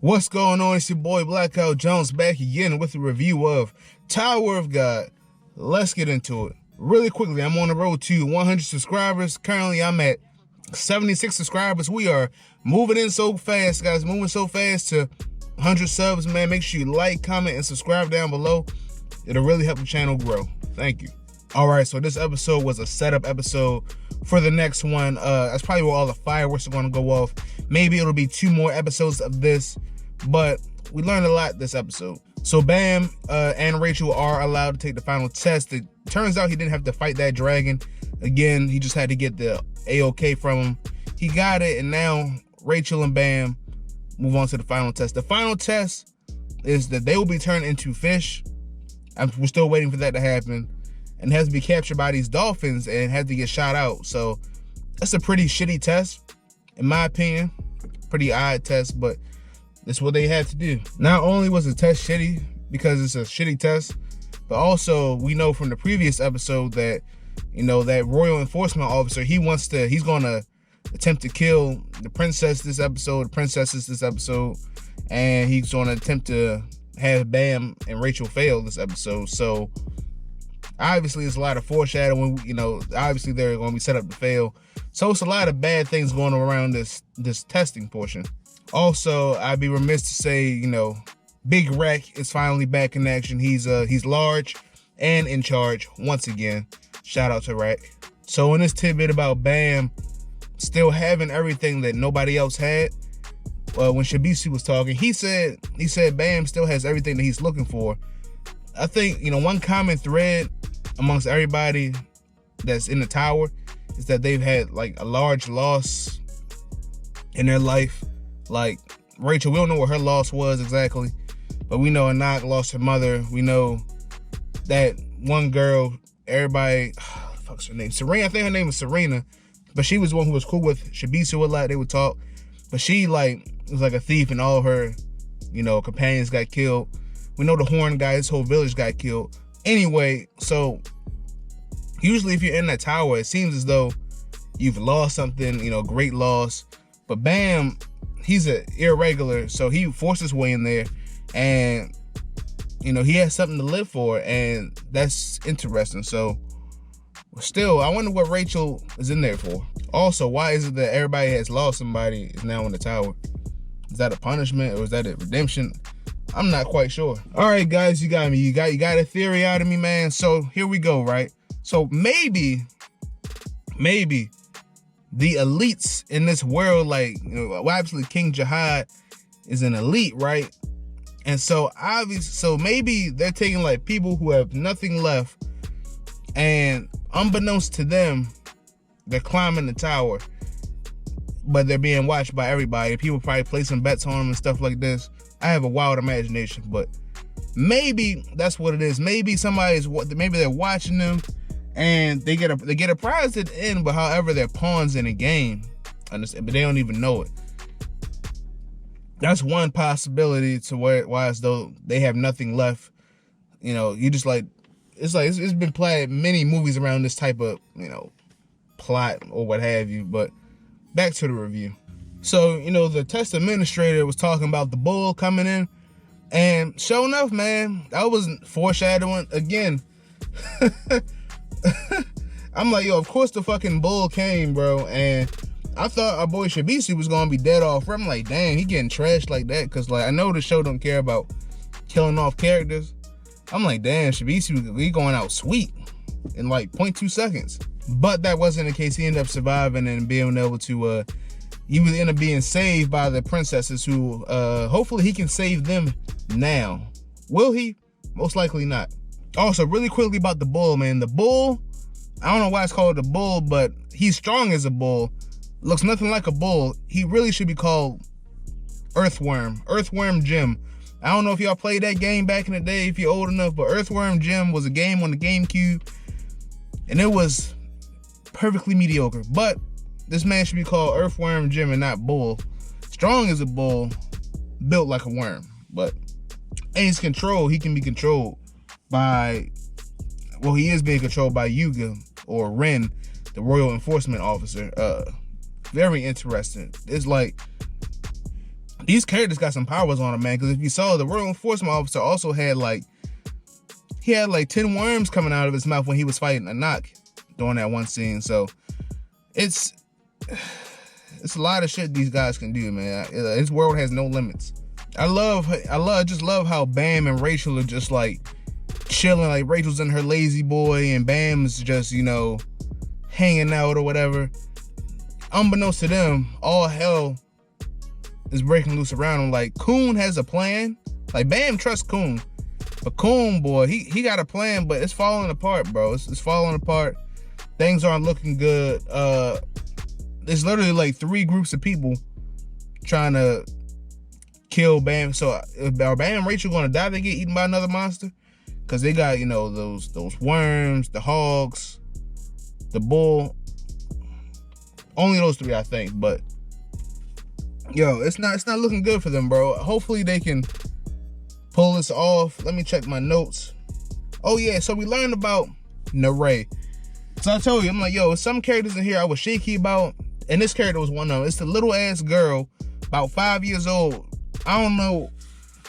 What's going on? It's your boy Blackout Jones back again with a review of Tower of God. Let's get into it. Really quickly, I'm on the road to 100 subscribers. Currently, I'm at 76 subscribers. We are moving in so fast, guys. Moving so fast to 100 subs, man. Make sure you like, comment, and subscribe down below. It'll really help the channel grow. Thank you. All right, so this episode was a setup episode for the next one. That's probably where all the fireworks are going to go off. Maybe it'll be 2 more episodes of this, but we learned a lot this episode. So Bam and Rachel are allowed to take the final test. It turns out he didn't have to fight that dragon. Again, he just had to get the A-OK from him. He got it, and now Rachel and Bam move on to the final test. The final test is that they will be turned into fish. We're still waiting for that to happen. And has to be captured by these dolphins and has to get shot out. So that's a pretty shitty test, in my opinion. Pretty odd test, but it's what they had to do. Not only was the test shitty because it's a shitty test, but also we know from the previous episode that, you know, that royal enforcement officer, he's gonna attempt to kill the princess this episode, the princesses this episode, and he's gonna attempt to have Bam and Rachel fail this episode. So obviously, it's a lot of foreshadowing. You know, obviously they're going to be set up to fail. So it's a lot of bad things going around this testing portion. Also, I'd be remiss to say, you know, Big Rec is finally back in action. He's large and in charge once again. Shout out to Rec. So in this tidbit about Bam still having everything that nobody else had, when Shibisu was talking, he said Bam still has everything that he's looking for. I think, you know, one common thread amongst everybody that's in the tower is that they've had like a large loss in their life. Like Rachel, we don't know what her loss was exactly, but we know Anak lost her mother. We know that one girl, everybody, fuck's her name? Serena, I think her name is Serena, but she was the one who was cool with Shibisu a lot. They would talk, but she was like a thief and all her, you know, companions got killed. We know the Horn guy, his whole village got killed. Anyway, so usually if you're in that tower, it seems as though you've lost something, you know, great loss. But Bam, he's an irregular, so he forced his way in there, and, you know, he has something to live for, and that's interesting. So still, I wonder what Rachel is in there for. Also, why is it that everybody has lost somebody is now in the tower? Is that a punishment or is that a redemption? I'm not quite sure. All right, guys, you got me. You got a theory out of me, man. So here we go, right? So maybe the elites in this world, like, you know, obviously King Jihad is an elite, right? And so so maybe they're taking like people who have nothing left, and unbeknownst to them, they're climbing the tower, but they're being watched by everybody. People probably placing bets on them and stuff like this. I have a wild imagination, but maybe that's what it is. Maybe maybe they're watching them and they get a prize at the end, but however, they're pawns in a game, but they don't even know it. That's one possibility to why as though they have nothing left. You know, you just like, it's been played many movies around this type of, you know, plot or what have you. But back to the review. So, you know, the test administrator was talking about the bull coming in, and sure enough, man, that was foreshadowing again. I'm like, yo, of course the fucking bull came, bro, and I thought our boy Shibisu was gonna be dead off. I'm like, damn, he getting trashed like that, because, like, I know the show don't care about killing off characters. I'm like, damn, Shibisu, he going out sweet in like 0.2 seconds. But that wasn't the case. He ended up surviving and being able to, he would end up being saved by the princesses who, hopefully he can save them now. Will he? Most likely not. Also, really quickly about the bull, man. The bull, I don't know why it's called the bull, but he's strong as a bull. Looks nothing like a bull. He really should be called Earthworm Jim. I don't know if y'all played that game back in the day, if you're old enough, but Earthworm Jim was a game on the GameCube, and it was perfectly mediocre. But this man should be called Earthworm Jim and not Bull. Strong as a bull, built like a worm. But in his control, he can be controlled by, well, he is being controlled by Yuga, or Ren, the royal enforcement officer. Very interesting. It's like, these characters got some powers on them, man. Because if you saw, the Royal Enforcement Officer also had like, he had like 10 worms coming out of his mouth when he was fighting Anak during that one scene. So it's a lot of shit these guys can do, man. This world has no limits. I just love how Bam and Rachel are just like chilling. Like Rachel's in her lazy boy and Bam's just, you know, hanging out or whatever. Unbeknownst to them, all hell is breaking loose around him. Like Coon has a plan. Like Bam trusts Coon, but Coon, boy, he got a plan, but it's falling apart, bro. It's falling apart. Things aren't looking good. There's literally like 3 groups of people trying to kill Bam. So are Bam and Rachel gonna die? They get eaten by another monster? Cause they got, you know, those worms, the hogs, the bull. Only those 3, I think. But yo, it's not looking good for them, bro. Hopefully they can pull this off. Let me check my notes. Oh yeah, so we learned about Naray. So I told you, I'm like, yo, some characters in here I was shaky about, and this character was one of them. It's the little ass girl, about 5 years old. I don't know.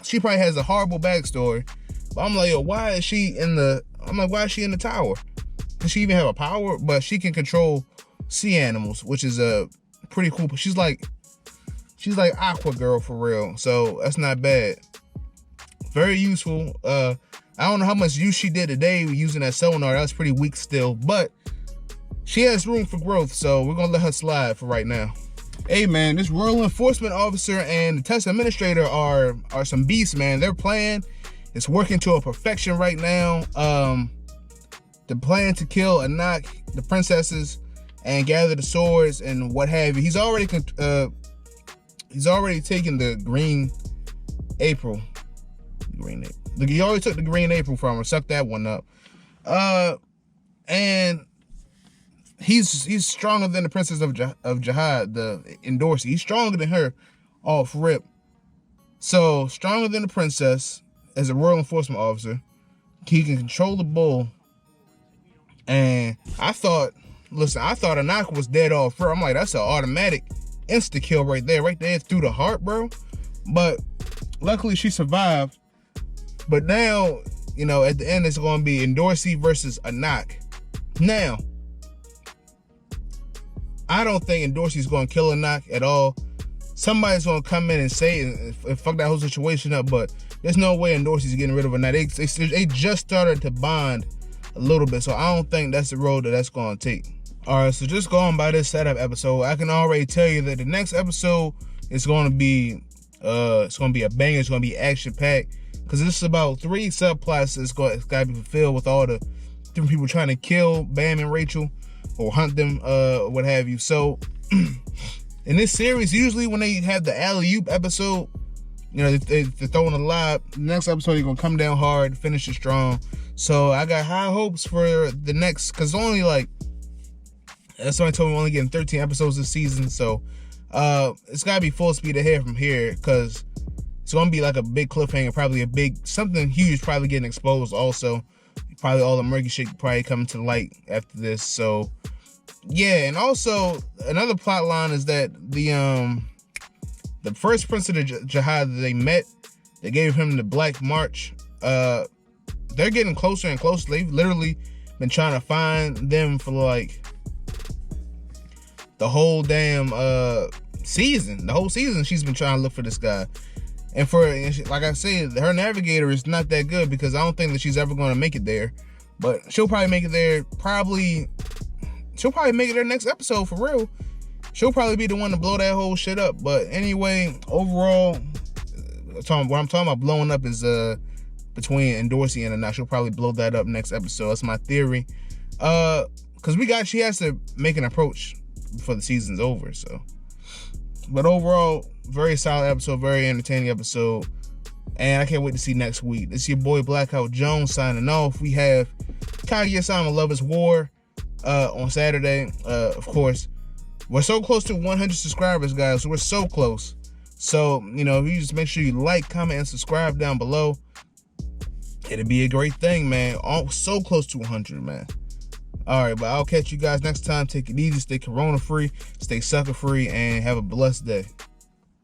She probably has a horrible backstory. But I'm like, yo, why is she in the tower? Does she even have a power? But she can control sea animals, which is pretty cool. But she's like Aqua Girl for real. So that's not bad. Very useful. I don't know how much use she did today using that sonar. That was pretty weak still. But she has room for growth. So we're gonna let her slide for right now. Hey man, this Royal Enforcement Officer and the Test Administrator are some beasts, man. Their plan is working to a perfection right now. The plan to kill Anak, the princesses, and gather the swords and what have you. He's already taken the Green April. He already took the Green April from her, sucked that one up. And he's stronger than the Princess of Jihad, the Endorsi. He's stronger than her off rip. So stronger than the princess as a Royal Enforcement Officer. He can control the bull. And I thought Anak was dead off rip. I'm like, that's an automatic insta kill right there through the heart, bro. But luckily she survived. But now, you know, at the end it's going to be Endorsi versus Anak. Now, I don't think Endorsi's going to kill Anak at all. Somebody's going to come in and say and fuck that whole situation up, but there's no way Endorsi's getting rid of Anak. They just started to bond a little bit, so I don't think that's the road that's going to take. All right, so just going by this setup episode, I can already tell you that the next episode is going to be a banger. It's going to be action-packed because this is about 3 subplots that's got to be fulfilled with all the different people trying to kill Bam and Rachel or hunt them, what have you. So in this series, usually when they have the alley-oop episode, you know, they're throwing a lot. The next episode, they're going to come down hard, finish it strong. So I got high hopes for the next, because only like, somebody told me we're only getting 13 episodes this season. So it's got to be full speed ahead from here, because it's going to be like a big cliffhanger, probably something huge probably getting exposed also. Probably all the murky shit probably coming to light after this. So yeah, and also another plot line is that the first Prince of the Jihad that they met, they gave him the Black March. They're getting closer and closer. They've literally been trying to find them for like the whole damn season. The whole season she's been trying to look for this guy. And like I said, her navigator is not that good, because I don't think that she's ever going to make it there. But she'll probably make it there. She'll probably make it there next episode for real. She'll probably be the one to blow that whole shit up. But anyway, overall, what I'm talking about blowing up is between Endorsi and Anak. She'll probably blow that up next episode. That's my theory. Because she has to make an approach before the season's over. So, but overall, very solid episode, very entertaining episode, and I can't wait to see next week. This is your boy Blackout Jones signing off. We have Kaguya-sama Love is War on Saturday. Of course, we're so close to 100 subscribers, guys. So we're so close. So, you know, if you just make sure you like, comment, and subscribe down below, it'd be a great thing, man. So close to 100, man. All right, but I'll catch you guys next time. Take it easy, stay corona free, stay sucker free, and have a blessed day.